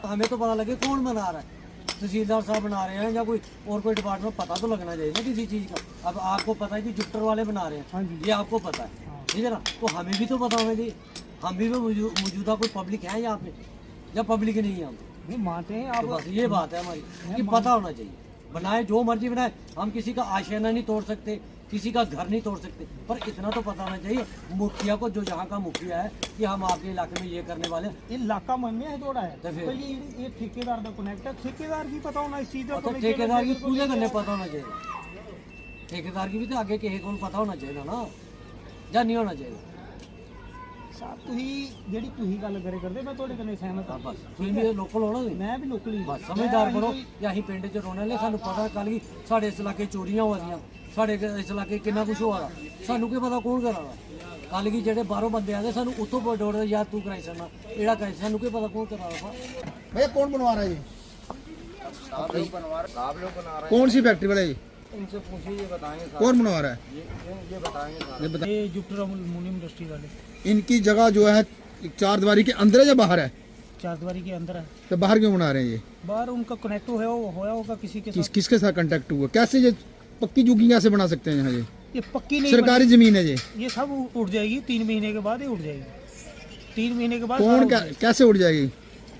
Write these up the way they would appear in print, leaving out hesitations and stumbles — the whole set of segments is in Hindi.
हमें तो पता लगे कौन बना रहा है, तहसीलदार साहब बना रहे हैं या कोई और कोई डिपार्टमेंट, पता तो लगना चाहिए ना किसी चीज़ का। अब आपको पता है कि जुपिटर वाले बना रहे हैं, ये आपको पता है, ठीक है ना, तो हमें भी तो पता होना चाहिए। हम भी मौजूदा कोई पब्लिक है यहाँ पे या पब्लिक नहीं है, हम मानते हैं आप, बस ये बात है हमारी कि पता होना चाहिए। बनाए जो मर्जी बनाए, हम किसी का आशियाना नहीं तोड़ सकते, किसी का घर नहीं तोड़ सकते, पर इतना तो पता होना चाहिए मुखिया को, जो यहाँ का मुखिया है, कि हम आपके इलाके में ये करने वाले हैं। इलाका मन में है थोड़ा है तो ये ठेकेदार का कनेक्ट है, ठेकेदार की पता होना इस चीज का, तो ठेकेदार की पूरे करने पता होना चाहिए, ठेकेदार की भी तो आगे के कौन पता होना चाहिए ना, या नहीं होना चाहिए। साहब तुही गल करे करदे, मैं थोड़े कन्नै सहमत हां, बस तुम भी लोकल हो ना, मैं भी लोकल ही, बस समझदार बनो कि अहीं पिंड च रौहने वाले, सानू पता कल गी साढ़े इस इलाके चोरियां हो रही, साढ़े इस इलाके कितना कुछ हो रहा, सानू क्या पता कौन करा रहा। कल गी जेह्ड़े बाहरों बंदे आते सानू उत्थों डोड़ यार तू कराई सकना, एड़ा कराई, सानू क्या पता कौन करा रहा। भैया कौन बनवा रहा है ये? आप लोग बनवा रहे, कौन सी फैक्ट्री वाला ये? इनसे पूछिए, ये बताएंगे। कौन बनवा रहा है? ये बताएंगे। ये जुपिटर अल्युमिनियम इंडस्ट्री वाले। इनकी जगह जो है चार दीवारी के अंदर है या बाहर है? चार दीवारी के अंदर है। तो बाहर क्यों बना रहे हैं ये? बाहर उनका कनेक्ट होया होगा किसी के साथ। किसके साथ कांटेक्ट हुआ? कैसे ये पक्की जुगी कैसे बना सकते हैं यहाँ? ये पक्की नहीं, सरकारी जमीन है ये सब उठ जाएगी 3 महीने के बाद, ही उठ जाएगी 3 महीने के बाद। कौन कैसे उठ जाएगी?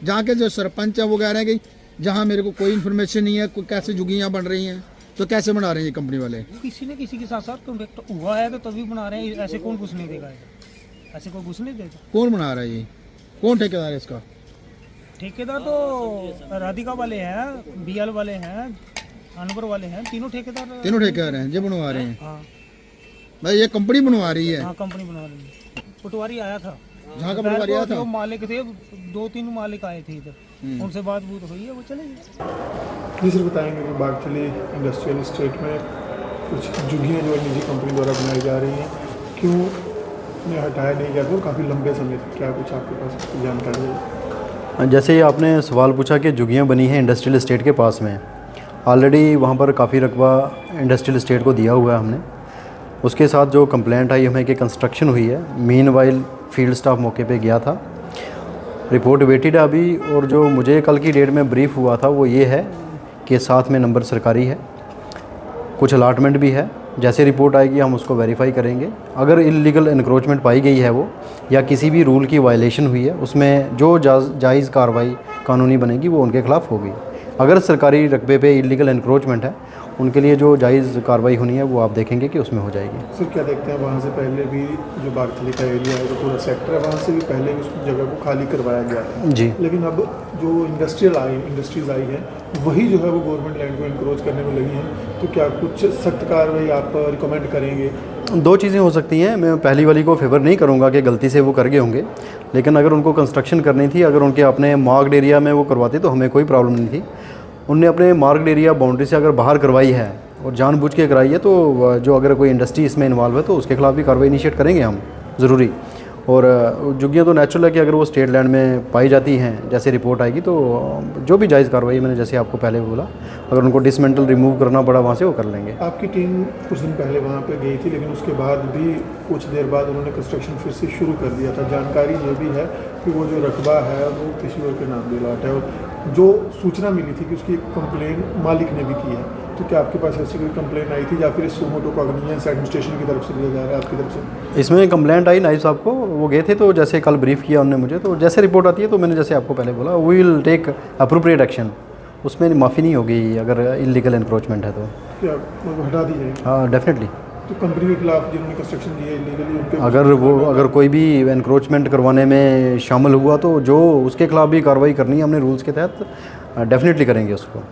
जहाँ के जो सरपंच है वो कह रहे हैं कि जहाँ मेरे को कोई इन्फॉर्मेशन नहीं है, कोई कैसे जुगियाँ बन रही हैं, तो कैसे बना रहे हैं ये कंपनी वाले? किसी ने किसी के साथ साथ कॉन्टेक्ट हुआ है तो तभी बना रहे हैं, ऐसे कौन घुसने देगा? ऐसे कोई घुसने देगा? कौन बना रहा है ये? कौन ठेकेदार है इसका? ठेकेदार तो राधिका वाले हैं, बीएल वाले हैं, अनवर वाले हैं, तीनों ठेकेदार हैं जो बनवा रहे हैं। हाँ भाई ये कंपनी बनवा रही है? हाँ कंपनी बना रही है। पटवारी आया था, जहाँ का पटवारी आया था, जो मालिक थे 2-3 मालिक आए थे इधर, उनसे बात हुई है, वो चले गए। जी सर, बताएंगे कि बागथली इंडस्ट्रियल एस्टेट में कुछ जुगियाँ जो निजी कंपनी द्वारा बनाई जा रही हैं, क्यों ने हटाया नहीं गया था काफ़ी लंबे समय तक, क्या कुछ आपके पास जानकारी है? जैसे ही आपने सवाल पूछा कि जुगियाँ बनी हैं इंडस्ट्रियल एस्टेट के पास में, ऑलरेडी वहाँ पर काफ़ी रकबा इंडस्ट्रियल एस्टेट को दिया हुआ है हमने। उसके साथ जो कंप्लेंट आई हमें कि कंस्ट्रक्शन हुई है, मीनवाइल फील्ड स्टाफ मौके पे गया था, रिपोर्ट वेटेड है अभी, और जो मुझे कल की डेट में ब्रीफ हुआ था वो ये है कि साथ में नंबर सरकारी है, कुछ अलाटमेंट भी है। जैसे रिपोर्ट आएगी हम उसको वेरीफाई करेंगे। अगर इलीगल एनक्रोचमेंट पाई गई है वो, या किसी भी रूल की वायलेशन हुई है, उसमें जो जायज़ कार्रवाई कानूनी बनेगी वो उनके खिलाफ होगी। अगर सरकारी रकबे पे इलीगल एनक्रोचमेंट है, उनके लिए जो जायज़ कार्रवाई होनी है वो आप देखेंगे कि उसमें हो जाएगी। सर क्या देखते हैं, वहाँ से पहले भी जो बागथली का एरिया है, जो पूरा सेक्टर है, वहाँ से भी पहले भी उस जगह को खाली करवाया गया है जी, लेकिन अब जो इंडस्ट्रीज़ आई हैं वही जो है वो गवर्नमेंट लैंड को इंक्रोच करने में लगी हैं, तो क्या कुछ सख्त कार्रवाई आप रिकमेंड करेंगे? 2 चीज़ें हो सकती हैं। मैं पहली वाली को फेवर नहीं करूँगा कि गलती से वो कर गए होंगे, लेकिन अगर उनको कंस्ट्रक्शन करनी थी, अगर उनके अपने मार्क्ड एरिया में वो करवाते तो हमें कोई प्रॉब्लम नहीं थी। उनने अपने मार्क्ड एरिया बाउंड्री से अगर बाहर करवाई है और जानबूझ के कराई है, तो जो अगर कोई इंडस्ट्री इसमें इन्वॉल्व है तो उसके खिलाफ भी कार्रवाई इनिशिएट करेंगे हम ज़रूरी। और जुगियाँ तो नेचुरल है कि अगर वो स्टेट लैंड में पाई जाती हैं, जैसे रिपोर्ट आएगी तो जो भी जायज़ कार्रवाई, मैंने जैसे आपको पहले बोला, अगर उनको डिसमेंटल रिमूव करना पड़ा वहाँ से, वो कर लेंगे। आपकी टीम कुछ दिन पहले वहाँ पे गई थी, लेकिन उसके बाद भी कुछ देर बाद उन्होंने कंस्ट्रक्शन फिर से शुरू कर दिया था। जानकारी ये भी है कि वो जो रकबा है वो किसी और के नाम पे लॉट है, और जो सूचना मिली थी कि उसकी कंप्लेन मालिक ने भी की है, तो क्या आपके पास ऐसी कोई कंप्लेन आई थी या फिर सुमोटो कॉग्निजेंस एडमिनिस्ट्रेशन की तरफ से दिया जा रहा है आपकी तरफ से? इसमें कंप्लेंट आई नाइब साहब को, वो गए थे, तो जैसे कल ब्रीफ किया उन्होंने मुझे, तो जैसे रिपोर्ट आती है तो मैंने जैसे आपको पहले बोला, we will take appropriate action. उसमें माफ़ी नहीं होगी अगर इलीगल एनक्रोचमेंट है तो। क्या हटा दी जाएगी? हाँ डेफिनेटली। तो कंपनी के खिलाफ जिन्होंने कंस्ट्रक्शन की है इलीगली, उनके अगर कोई भी एनक्रोचमेंट करवाने में शामिल हुआ तो जो उसके खिलाफ भी कार्रवाई करनी है हमने रूल्स के तहत, डेफिनेटली करेंगे उसको।